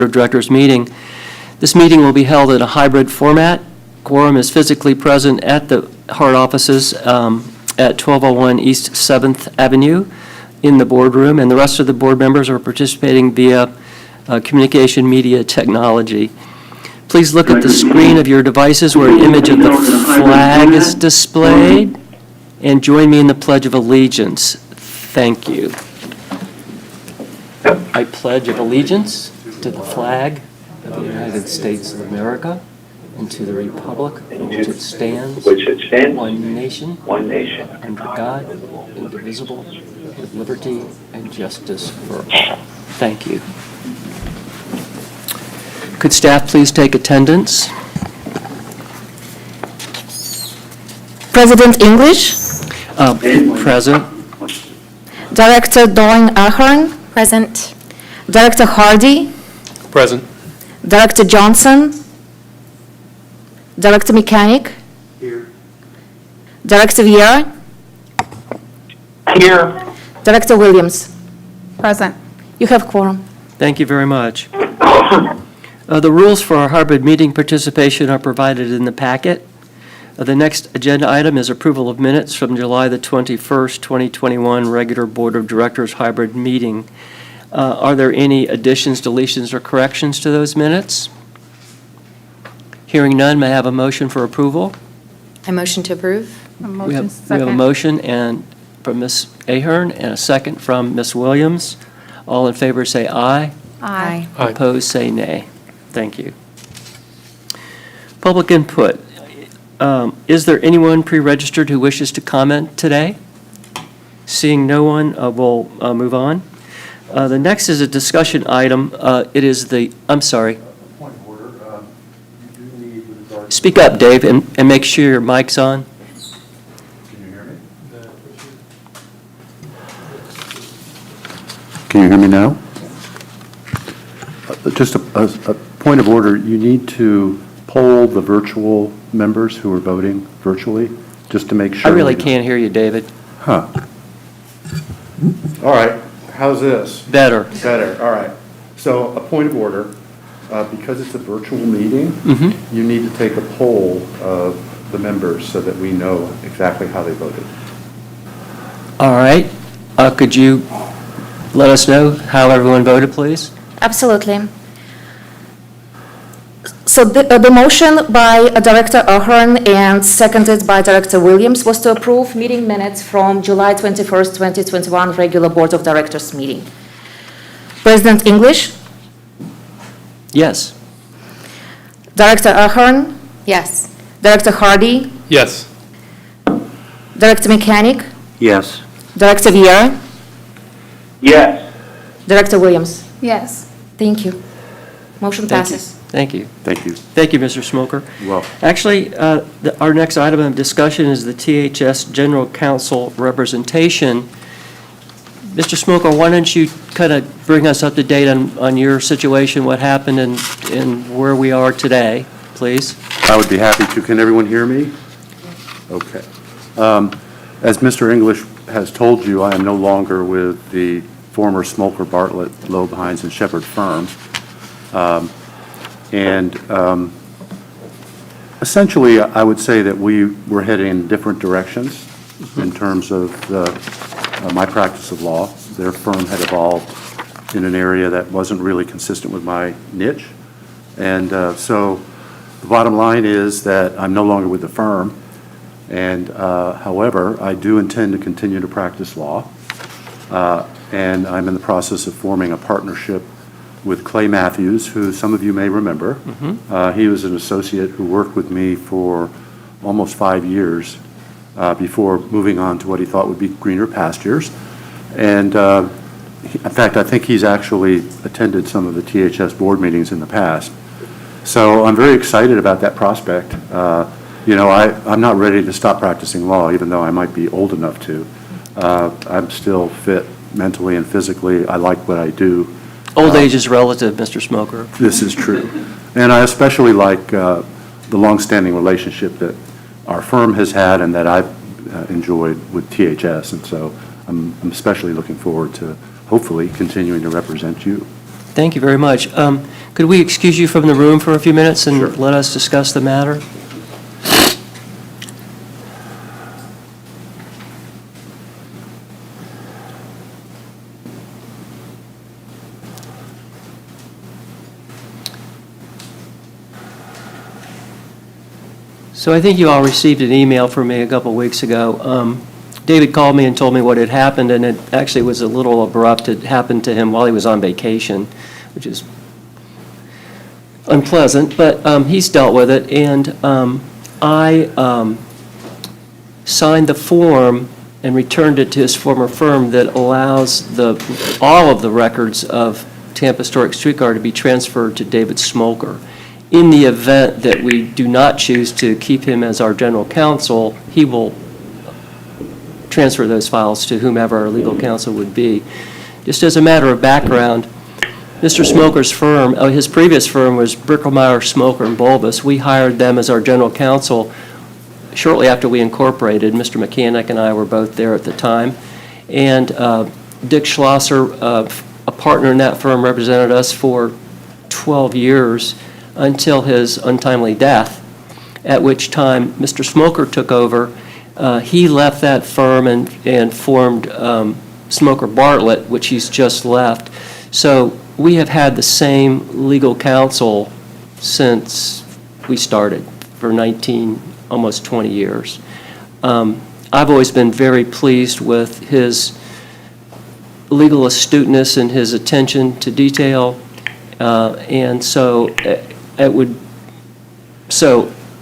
of Directors meeting. This meeting will be held in a hybrid format. Quorum is physically present at the Hart offices at 1201 East 7th Avenue in the boardroom, and the rest of the board members are participating via communication media technology. Please look at the screen of your devices where an image of the flag is displayed, and join me in the Pledge of Allegiance. Thank you. I pledge allegiance to the flag of the United States of America and to the republic for which it stands, one nation, under God, indivisible, with liberty and justice for all. Thank you. Could staff please take attendance? President English, Present. Director Doing Ahern, Present. Director Hardy, Present. Director Johnson, Director Mechanic, Here. Director Vieira, Here. Director Williams. Present. You have quorum. Thank you very much. The rules for our hybrid meeting participation are provided in the packet. The next agenda item is approval of minutes from July the 21st, 2021 regular Board of Directors hybrid meeting. Are there any additions, deletions, or corrections to those minutes? Hearing none, may I have a motion for approval? I motion to approve. We have a motion from Ms. Ahern and a second from Ms. Williams. All in favor say aye. Aye. Aye. Opposed say nay. Thank you. Public input. Is there anyone pre-registered who wishes to comment today? Seeing no one, we'll move on. The next is a discussion item. It is I'm sorry. Point of order, you do need with regard to... Speak up, Dave, and make sure your mic's on. Can you hear me? Can you hear me now? Just a point of order, you need to poll the virtual members who are voting virtually, just to make sure. I really can't hear you, David. Huh. All right, how's this? Better. Better, all right. So a point of order, because it's a virtual meeting, you need to take a poll of the members so that we know exactly how they voted. All right. Could you let us know how everyone voted, please? Absolutely. So the motion by Director Ahern and seconded by Director Williams was to approve meeting minutes from July 21st, 2021 regular Board of Directors meeting. President English, Yes. Director Ahern, Yes. Director Hardy, Yes. Director Mechanic, Yes. Director Vieira, Yes. Director Williams. Yes. Thank you. Motion Thank you. passes. Thank you. Thank you. Thank you, Mr. Smoker. Well, Actually, our next item of discussion is the THS General Counsel representation. Mr. Smoker, why don't you kind of bring us up to date on your situation, what happened, and where we are today, please? I would be happy to. Can everyone hear me? Okay. As Mr. English has told you, I am no longer with the former Smolker, Bartlett, Loeb, Hines, and Shepard firm. Essentially, I would say that we were heading in different directions in terms of my practice of law. Their firm had evolved in an area that wasn't really consistent with my niche. And so the bottom line is that I'm no longer with the firm. And however, I do intend to continue to practice law. And I'm in the process of forming a partnership with Clay Matthews, who some of you may remember. He was an associate who worked with me for almost 5 years before moving on to what he thought would be greener pastures. And in fact, I think he's actually attended some of the THS board meetings in the past. So I'm very excited about that prospect. You know, I'm not ready to stop practicing law, even though I might be old enough to. I'm still fit mentally and physically. I like what I do. Old age is relative, Mr. Smoker. This is true. And I especially like the longstanding relationship that our firm has had and that I've enjoyed with THS. And so I'm especially looking forward to hopefully continuing to represent you. Thank you very much. Could we excuse you from the room for a few minutes and let us discuss the matter? So I think you all received an email from me a couple weeks ago. David called me and told me what had happened, and it actually was a little abrupt. It happened to him while he was on vacation, which is unpleasant, but he's dealt with it. And I signed the form and returned it to his former firm that allows all of the records of Tampa Historic Streetcar to be transferred to David Smolker. In the event that we do not choose to keep him as our general counsel, he will transfer those files to whomever our legal counsel would be. Just as a matter of background, Mr. Smoker's firm, his previous firm was Brickelmeyer, Smoker, and Bulbus. We hired them as our general counsel shortly after we incorporated. Mr. Mechanic and I were both there at the time. And Dick Schlosser, a partner in that firm, represented us for 12 years until his untimely death, at which time Mr. Smoker took over. He left that firm and formed Smoker Bartlett, which he's just left. So we have had the same legal counsel since we started for almost 20 years. I've always been very pleased with his legal astuteness and his attention to detail, and so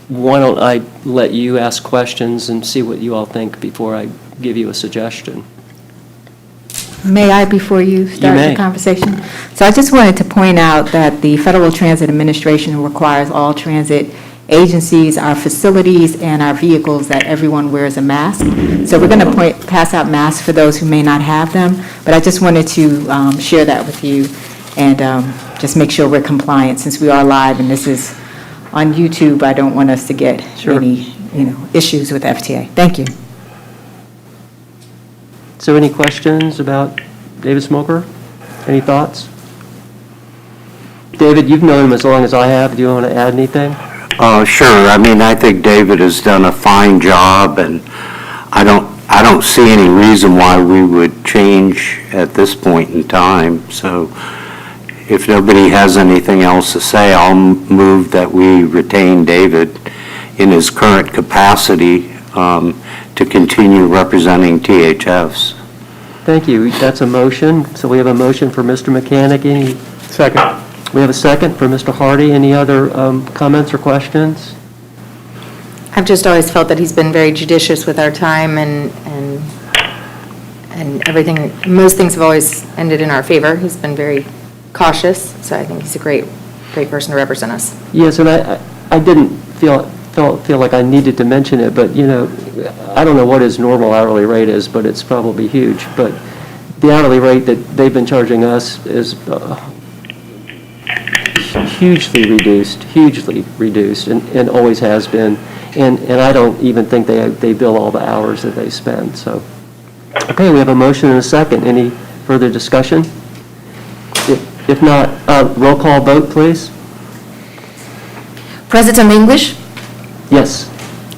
why don't I let you ask questions and see what you all think before I give you a suggestion? May I, before you start may. the conversation? So I just wanted to point out that the Federal Transit Administration requires all transit agencies, our facilities, and our vehicles that everyone wears a mask. So we're going to pass out masks for those who may not have them, but I just wanted to share that with you and just make sure we're compliant since we are live and this is on YouTube. I don't want us to get any, issues with FTA. Thank you. So any questions about David Smoker? Any thoughts? David, you've known him as long as I have. Do you want to add anything? Sure. I mean, I think David has done a fine job, and I don't see any reason why we would change at this point in time. So if nobody has anything else to say, I'll move that we retain David in his current capacity to continue representing THFs. Thank you. That's a motion. So we have a motion for Mr. Mechanic. Second. We have a second for Mr. Hardy. Any other comments or questions? I've just always felt that he's been very judicious with our time and everything. Most things have always ended in our favor. He's been very cautious, so I think he's a great person to represent us. Yes, and I didn't feel like I needed to mention it, but, I don't know what his normal hourly rate is, but it's probably huge. But the hourly rate that they've been charging us is hugely reduced, and always has been. And I don't even think they bill all the hours that they spend. So, okay, we have a motion and a second. Any further discussion? If not, roll call vote, please. President English, Yes.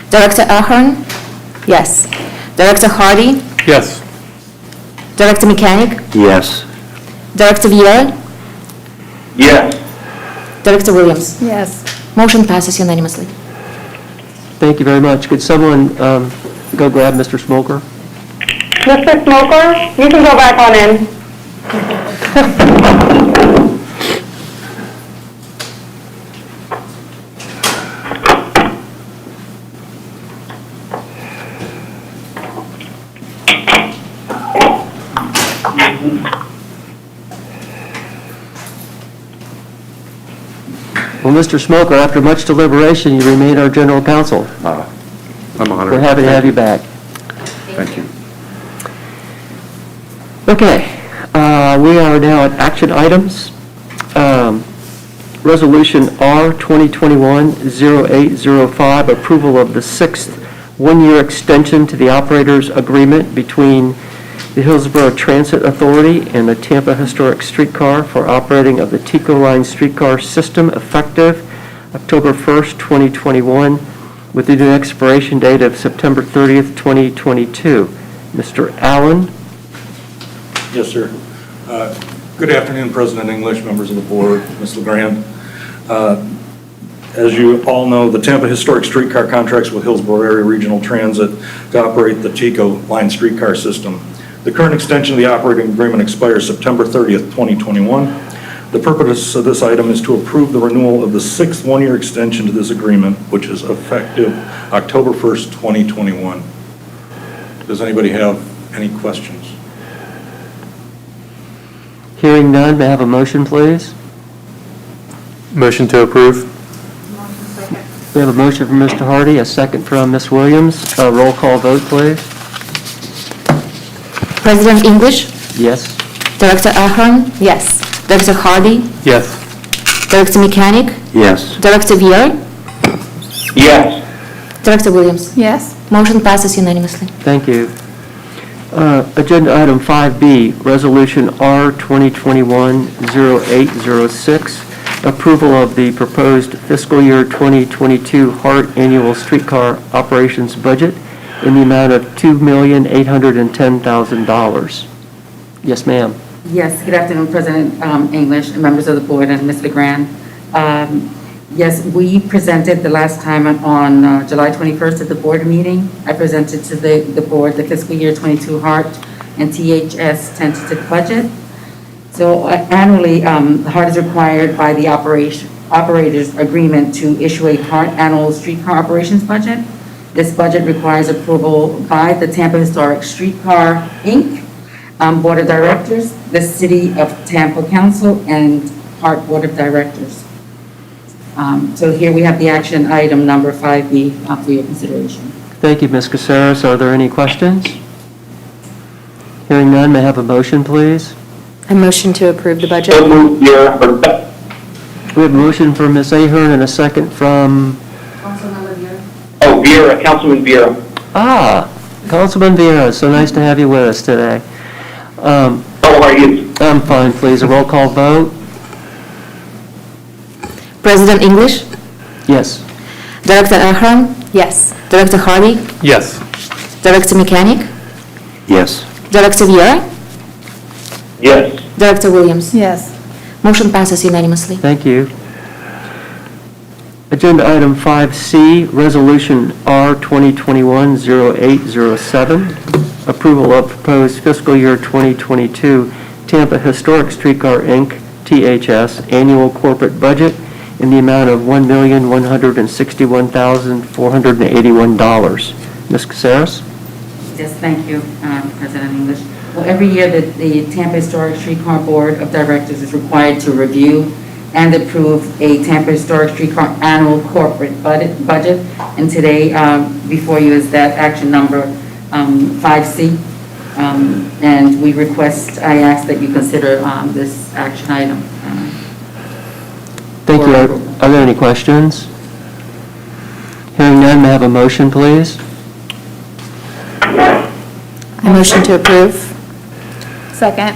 Director Ahern, Yes. Director Hardy, Yes. Director Mechanic, Yes. Director Vieira, Yes. Director Williams. Yes. Motion passes unanimously. Thank you very much. Could someone go grab Mr. Smoker? Mr. Smoker, you can go back on in. Well, Mr. Smoker, after much deliberation, you remain our general counsel. I'm honored. We're happy to have you back. Thank you. Okay, we are now at action items. Resolution R 2021-0805, approval of the sixth one-year extension to the operator's agreement between the Hillsborough Transit Authority and the Tampa Historic Streetcar for operating of the TICO Line streetcar system effective October 1st, 2021, with the new expiration date of September 30th, 2022. Mr. Allen? Yes, sir. Good afternoon, President English, members of the board, Ms. LeGrand. As you all know, the Tampa Historic Streetcar contracts with Hillsborough Area Regional Transit to operate the TICO Line streetcar system. The current extension of the operating agreement expires September 30th, 2021. The purpose of this item is to approve the renewal of the sixth one-year extension to this agreement, which is effective October 1st, 2021. Does anybody have any questions? Hearing none, may I have a motion, please? Motion to approve. We have a motion from Mr. Hardy, a second from Ms. Williams. Roll call vote, please. President English, Yes? Director Ahern, yes. Director Hardy, Yes. Director Mechanic, Yes. Director Viera, Yes. Director Williams. Yes. Motion passes unanimously. Thank you. Agenda item 5B, Resolution R 2021-0806, approval of the proposed fiscal year 2022 HART annual streetcar operations budget in the amount of $2,810,000. Yes, ma'am. Yes, good afternoon, President English, and members of the board, and Ms. LeGrand. Yes, we presented the last time on July 21st at the board meeting. I presented to the board the fiscal year 22 HART and THS tentative budget. So annually, the HART is required by the operators agreement to issue a HART annual streetcar operations budget. This budget requires approval by the Tampa Historic Streetcar, Inc., Board of Directors, the City of Tampa Council, and HART Board of Directors. So here we have the action item number 5B for your consideration. Thank you, Ms. Caceres. Are there any questions? Hearing none, may I have a motion, please? A motion to approve the budget. So moved, Viera. We have a motion from Ms. Ahern and a second from, Oh, Viera, Councilman Viera. Councilman Viera. So nice to have you with us today. How are you? I'm fine, please. A roll call vote? President English, Yes. Director Ahern, Yes. Director Hardy, Yes. Director Mechanic, Yes. Director Viera, Yes. Director Williams. Yes. Motion passes unanimously. Thank you. Agenda item 5C, Resolution R 2021-0807, approval of proposed fiscal year 2022 Tampa Historic Streetcar, Inc., THS, annual corporate budget in the amount of $1,161,481. Ms. Caceres? Yes, thank you, President English. Well, every year, the Tampa Historic Streetcar Board of Directors is required to review and approve a Tampa Historic Streetcar annual corporate budget. And today, before you is that action number 5C. And I ask that you consider this action item. Thank you. Are there any questions? Hearing none, may I have a motion, please? A motion to approve. Second.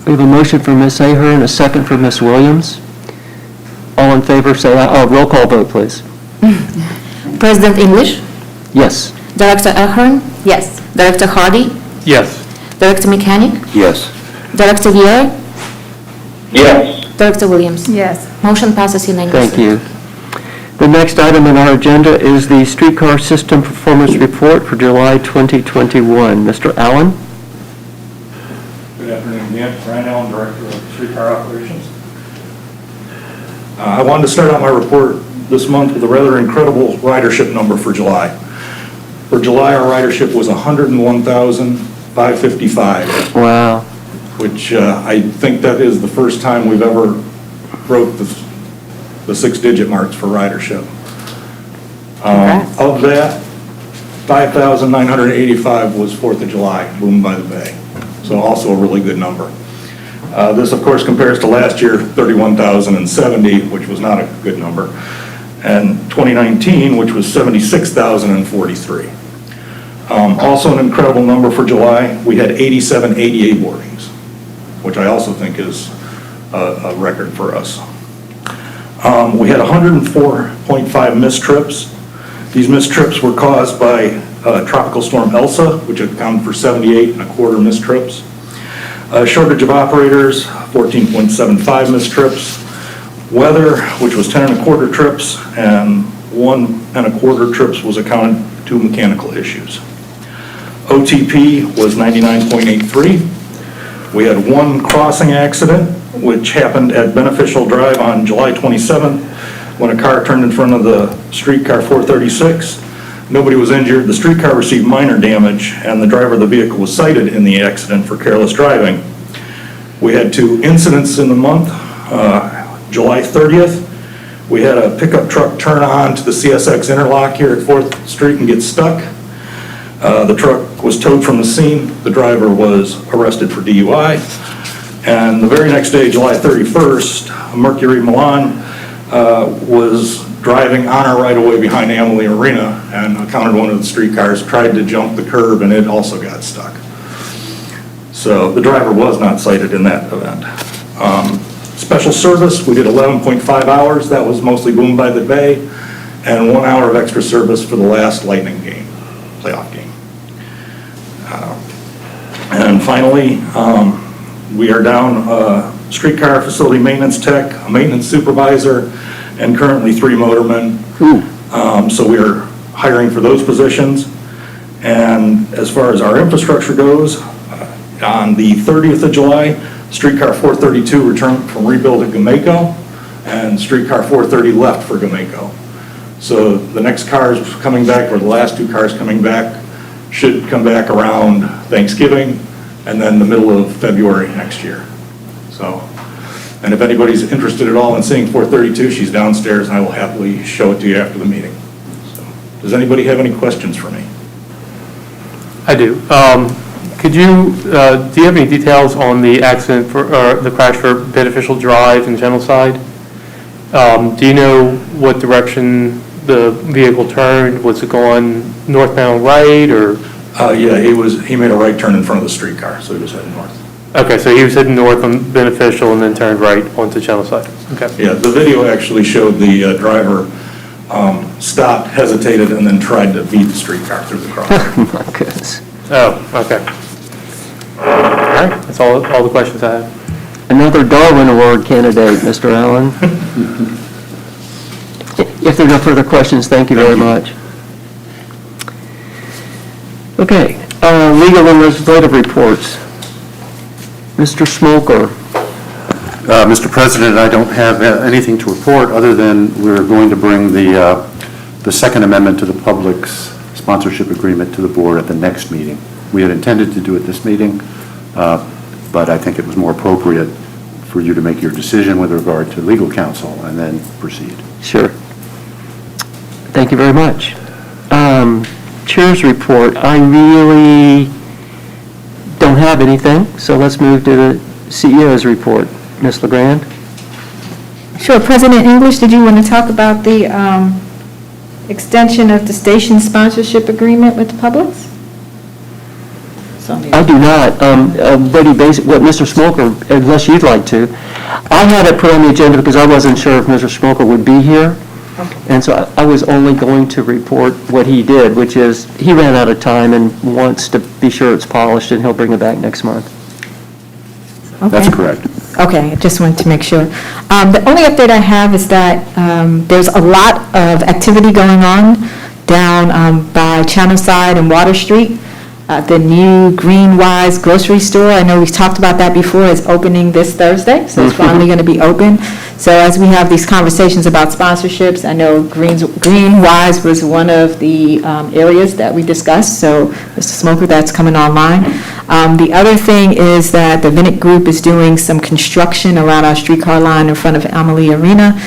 We have a motion from Ms. Ahern and a second from Ms. Williams. All in favor, say aye. Oh, roll call vote, please. President English, Yes. Director Ahern, Yes. Director Hardy, Yes. Director Mechanic, Yes. Director Viera, Yes. Director Williams. Yes. Motion passes unanimously. Thank you. The next item on our agenda is the streetcar system performance report for July 2021. Mr. Allen? Good afternoon again. Brian Allen, Director of Streetcar Operations. I wanted to start out my report this month with a rather incredible ridership number for July. For July, our ridership was 101,555, Wow. which I think that is the first time we've ever broke the six-digit marks for ridership. Of that, 5,985 was 4th of July, Boom by the Bay. So also a really good number. This, of course, compares to last year, 31,070, which was not a good number, and 2019, which was 76,043. Also an incredible number for July, we had 87 ADA boardings, which I also think is a record for us. We had 104.5 missed trips. These missed trips were caused by Tropical Storm Elsa, which accounted for 78.25 missed trips. Shortage of operators, 14.75 missed trips. Weather, which was 10.25 trips, and 1.25 trips was accounted to mechanical issues. OTP was 99.83. We had one crossing accident, which happened at Beneficial Drive on July 27th, when a car turned in front of the Streetcar 436. Nobody was injured. The streetcar received minor damage, and the driver of the vehicle was cited in the accident for careless driving. We had 2 incidents in the month. July 30th, we had a pickup truck turn on to the CSX interlock here at 4th Street and get stuck. The truck was towed from the scene. The driver was arrested for DUI. And the very next day, July 31st, Mercury Milan was driving on our right-of-way behind Amalie Arena and encountered one of the streetcars, tried to jump the curb, and it also got stuck. So the driver was not cited in that event. Special service, we did 11.5 hours. That was mostly Boom by the Bay, and 1 hour of extra service for the last Lightning game, playoff game. And finally, we are down a streetcar facility maintenance tech, a maintenance supervisor, and currently 3 motormen. So we are hiring for those positions. And as far as our infrastructure goes, on the 30th of July, Streetcar 432 returned from rebuild at Gamaico, and Streetcar 430 left for Gamaico. So the next cars coming back, or the last 2 cars coming back, should come back around Thanksgiving and then the middle of February next year. So, and if anybody's interested at all in seeing 432, she's downstairs, and I will happily show it to you after the meeting. So, does anybody have any questions for me? I do. Do you have any details on the accident or the crash for Beneficial Drive and General Side? Do you know what direction the vehicle turned? Was it going northbound right, or? Yeah, he made a right turn in front of the streetcar, so he was heading north. Okay, so he was heading north on Beneficial and then turned right onto Channel Side. Okay. Yeah, the video actually showed the driver stopped, hesitated, and then tried to beat the streetcar through the crossing. Oh, my goodness. Oh, okay. All right, that's all the questions I have. Another Darwin Award candidate, Mr. Allen. If there are no further questions, thank you very much. Okay, legal and legislative reports. Mr. Smoker. Mr. President, I don't have anything to report other than we're going to bring the Second Amendment to the public's sponsorship agreement to the board at the next meeting. We had intended to do it this meeting, but I think it was more appropriate for you to make your decision with regard to legal counsel and then proceed. Sure. Thank you very much. Chair's report, I really don't have anything, so let's move to the CEO's report. Ms. LeGrand? Sure. President English, did you want to talk about the extension of the station sponsorship agreement with the Publix? I do not. What Mr. Smoker, unless you'd like to. I had it put on the agenda because I wasn't sure if Mr. Smoker would be here. And so I was only going to report what he did, which is he ran out of time and wants to be sure it's polished, and he'll bring it back next month. Okay. That's correct. Okay, I just wanted to make sure. The only update I have is that there's a lot of activity going on down by Channel Side and Water Street. The new Greenwise grocery store, I know we've talked about that before, is opening this Thursday, so it's finally going to be open. So as we have these conversations about sponsorships, I know Greenwise was one of the areas that we discussed, so Mr. Smoker, that's coming online. The other thing is that the Vinnick Group is doing some construction around our streetcar line in front of Amalie Arena.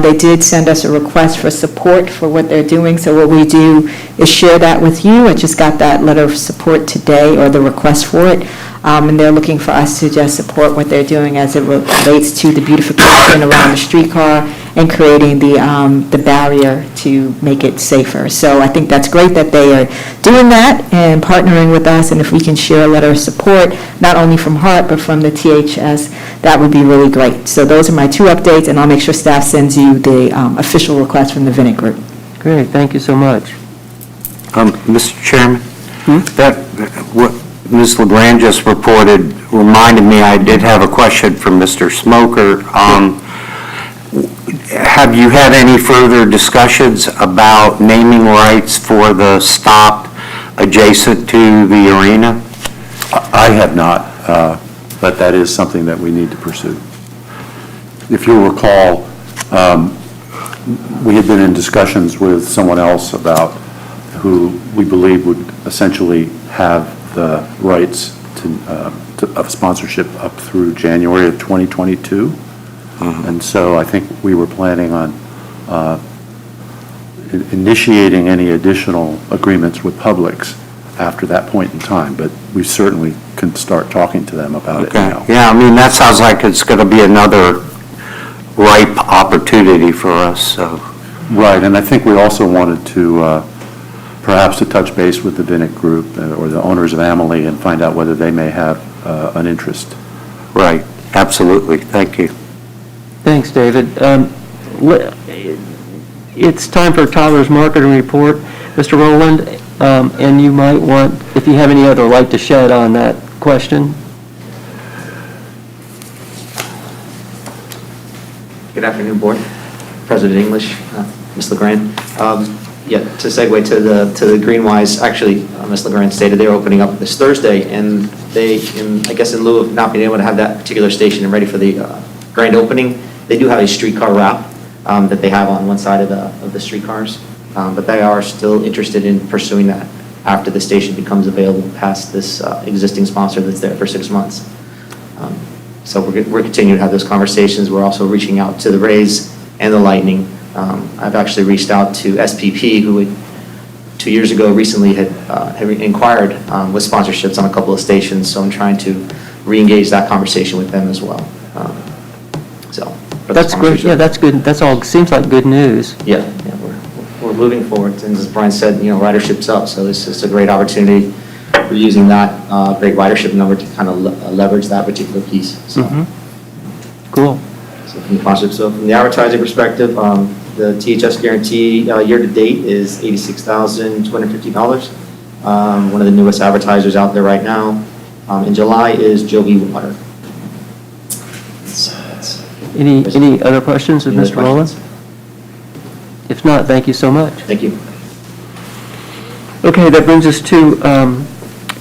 They did send us a request for support for what they're doing, so what we do is share that with you. I just got that letter of support today, or the request for it, and they're looking for us to just support what they're doing as it relates to the beautification around the streetcar and creating the barrier to make it safer. So I think that's great that they are doing that and partnering with us, and if we can share a letter of support, not only from HART, but from the THS, that would be really great. So those are my two updates, and I'll make sure staff sends you the official request from the Vinnet Group. Great, thank you so much. Mr. Chairman, that, what Ms. LeGrand just reported reminded me, I did have a question from Mr. Smoker. Have you had any further discussions about naming rights for the stop adjacent to the arena? I have not, but that is something that we need to pursue. If you'll recall, we had been in discussions with someone else about who we believe would essentially have the rights of sponsorship up through January of 2022. And so I think we were planning on initiating any additional agreements with Publix after that point in time, but we certainly can start talking to them about it now. Yeah, I mean, that sounds like it's going to be another ripe opportunity for us, so. Right, and I think we also wanted to perhaps to touch base with the Vinnet Group or the owners of Amalie and find out whether they may have an interest. Right, absolutely, thank you. Thanks, David. It's time for Tyler's marketing report. Mr. Rowland, and you might want, if you have any other light to shed on that question. Good afternoon, Board. President English, Ms. LeGrand. Yeah, to segue to the Greenwise, actually, Ms. LeGrand stated they're opening up this Thursday, and they, I guess in lieu of not being able to have that particular station ready for the grand opening, they do have a streetcar route that they have on one side of the streetcars, but they are still interested in pursuing that after the station becomes available past this existing sponsor that's there for 6 months. So we're continuing to have those conversations. We're also reaching out to the Rays and the Lightning. I've actually reached out to SPP, who 2 years ago recently had inquired with sponsorships on a couple of stations, so I'm trying to re-engage that conversation with them as well. That's great. Yeah, that's good. That's all, seems like good news. Yeah, we're moving forward, and as Brian said, ridership's up, so this is a great opportunity. We're using that great ridership number to kind of leverage that particular piece. So. Cool. So from the advertising perspective, the THS guarantee year-to-date is $86,250. One of the newest advertisers out there right now in July is Joby Water. Any other questions of Mr. Rowland? If not, thank you so much. Thank you. Okay, that brings us to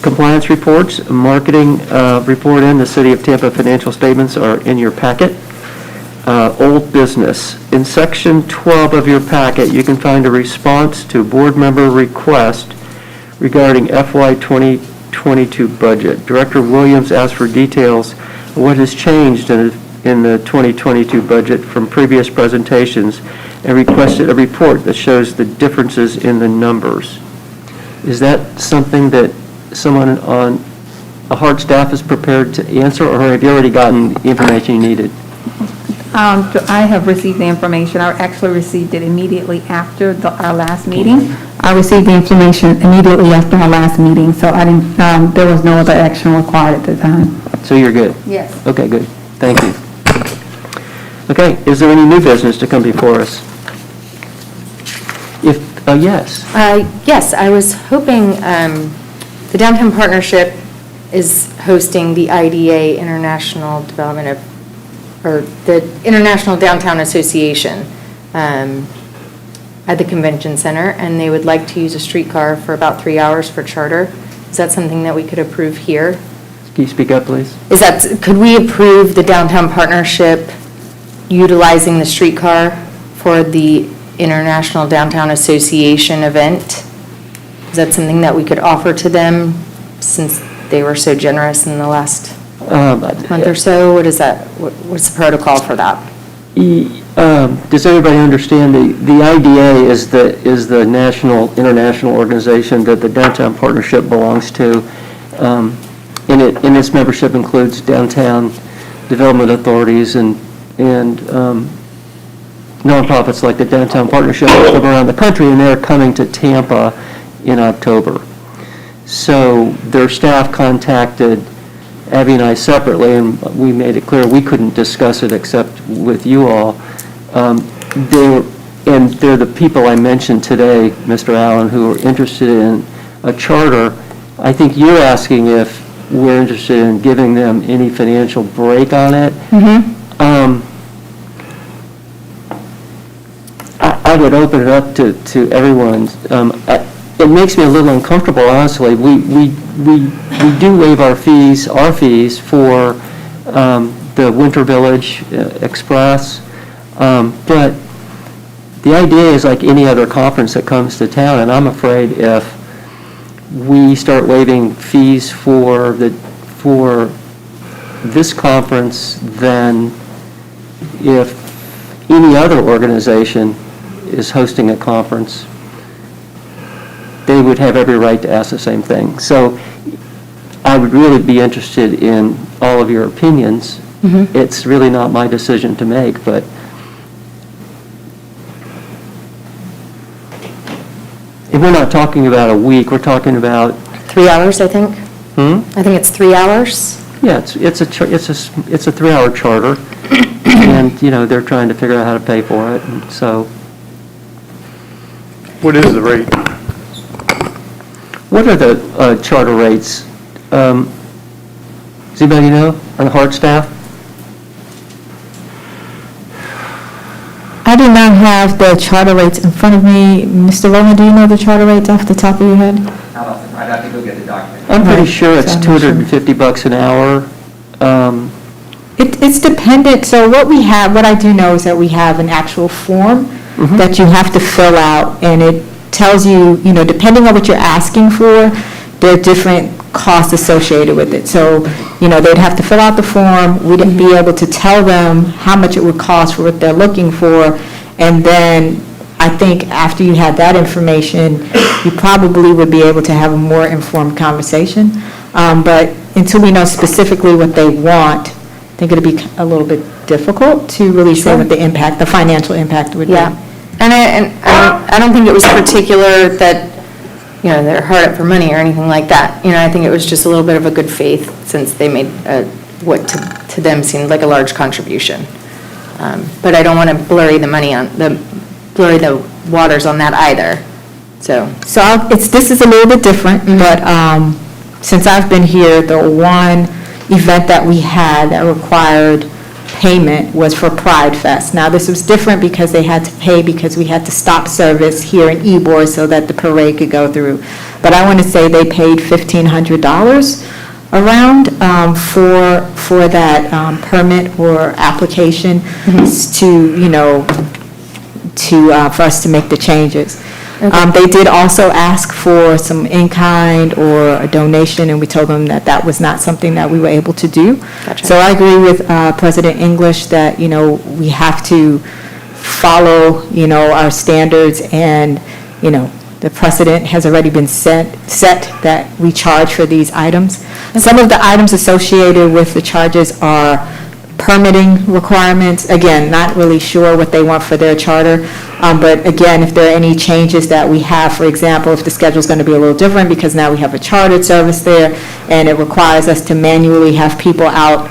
compliance reports. Marketing report and the City of Tampa financial statements are in your packet. Old business. In section 12 of your packet, you can find a response to board member request regarding FY 2022 budget. Director Williams asked for details of what has changed in the 2022 budget from previous presentations and requested a report that shows the differences in the numbers. Is that something that someone on a HART staff is prepared to answer, or have you already gotten the information you needed? I have received the information. I actually received it immediately after our last meeting. I received the information immediately after our last meeting, so I didn't. There was no other action required at the time. So you're good? Yes. Okay, good. Thank you. Okay, is there any new business to come before us? Yes. Yes, I was hoping, the Downtown Partnership is hosting the IDA International Development or the International Downtown Association at the Convention Center, and they would like to use a streetcar for about 3 hours for charter. Is that something that we could approve here? Can you speak up, please? Could we approve the Downtown Partnership utilizing the streetcar for the International Downtown Association event? Is that something that we could offer to them since they were so generous in the last month or so? What is that? What's the protocol for that? Does everybody understand the IDA is the international organization that the Downtown Partnership belongs to? In its membership includes downtown development authorities and nonprofits like the Downtown Partnership from around the country, and they're coming to Tampa in October. So their staff contacted Abby and I separately, and we made it clear we couldn't discuss it except with you all. They're the people I mentioned today, Mr. Allen, who are interested in a charter. I think you're asking if we're interested in giving them any financial break on it. I would open it up to everyone. It makes me a little uncomfortable, honestly. We do waive our fees for the Winter Village Express, but the idea is like any other conference that comes to town, and I'm afraid if we start waiving fees for this conference, then if any other organization is hosting a conference, they would have every right to ask the same thing. So I would really be interested in all of your opinions. It's really not my decision to make, but if we're not talking about a week, we're talking about 3 hours, I think. I think it's 3 hours. Yeah, it's a 3-hour charter, and they're trying to figure out how to pay for it. And so, What is the rate? what are the charter rates? Does anybody know on the Hart staff? I do not have the charter rates in front of me. Mr. Rowland, do you know the charter rates off the top of your head? I'd have to go get the document. I'm pretty Right, sure it's so I'm not sure. $250 an hour. It's dependent, so what I do know is that we have an actual form that you have to fill out, and it tells you, depending on what you're asking for, there are different costs associated with it. So, they'd have to fill out the form, we'd be able to tell them how much it would cost for what they're looking for, and then I think after you have that information, you probably would be able to have a more informed conversation. But until we know specifically what they want, I think it'd be a little bit difficult to really say what the financial impact would be. Yeah, and I don't think it was particular that, they're hard up for money or anything like that. I think it was just a little bit of a good faith since they made what to them seemed like a large contribution. But I don't want to blurry the waters on that either, so. So this is a little bit different, but since I've been here, the one event that we had that required payment was for Pride Fest. Now, this was different because they had to pay because we had to stop service here in Ybor so that the parade could go through. But I want to say they paid $1,500 around for that permit or application for us to make the changes. They did also ask for some in-kind or a donation, and we told them that that was not something that we were able to do. Gotcha. So I agree with President English that, we have to follow, our standards, and, the precedent has already been set that we charge for these items. Some of the items associated with the charges are permitting requirements. Again, not really sure what they want for their charter. But again, if there are any changes that we have, for example, if the schedule's going to be a little different because now we have a chartered service there and it requires us to manually have people out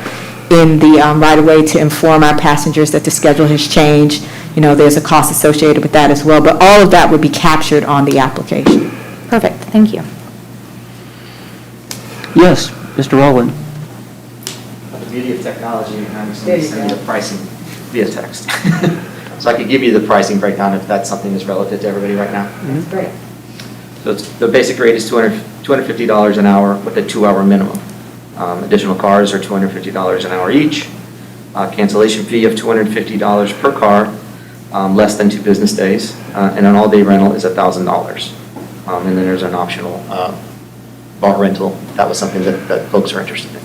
in the right-of-way to inform our passengers that the schedule has changed, there's a cost associated with that as well. But all of that would be captured on the application. Perfect, thank you. Yes, Mr. Rowland. The beauty of technology, you can actually send you the pricing via text. So I could give you the pricing breakdown if that's something that's relative to everybody right now. That's great. So the basic rate is $250 an hour with a 2-hour minimum. Additional cars are $250 an hour each. Cancellation fee of $250 per car, less than 2 business days. And an all-day rental is $1,000. And then there's an optional bar rental. That was something that folks are interested in.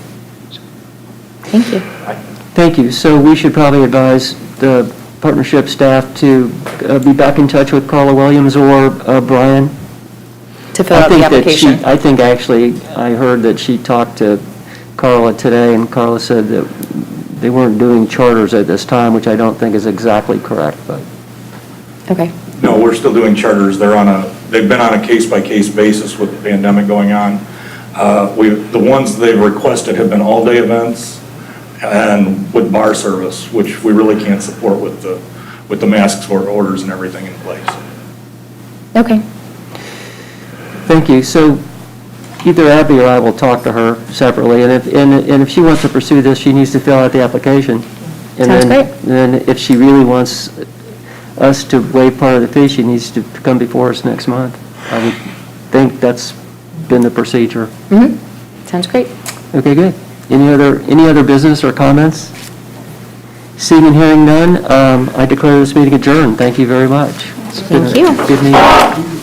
Thank you. Thank you. So we should probably advise the partnership staff to be back in touch with Carla Williams or Brian? To fill out the application. I think actually, I heard that she talked to Carla today, and Carla said that they weren't doing charters at this time, which I don't think is exactly correct, but. Okay. No, we're still doing charters. They've been on a case-by-case basis with the pandemic going on. The ones they've requested have been all-day events and with bar service, which we really can't support with the masks or orders and everything in place. Okay. Thank you. So either Abby or I will talk to her separately, and if she wants to pursue this, she needs to fill out the application. And Sounds then- great. Then if she really wants us to waive part of the fee, she needs to come before us next month. I would think that's been the procedure. Sounds great. Okay, good. Any other business or comments? Seeing and hearing none, I declare this meeting adjourned. Thank you very much. It's been a Thank you. Good meeting.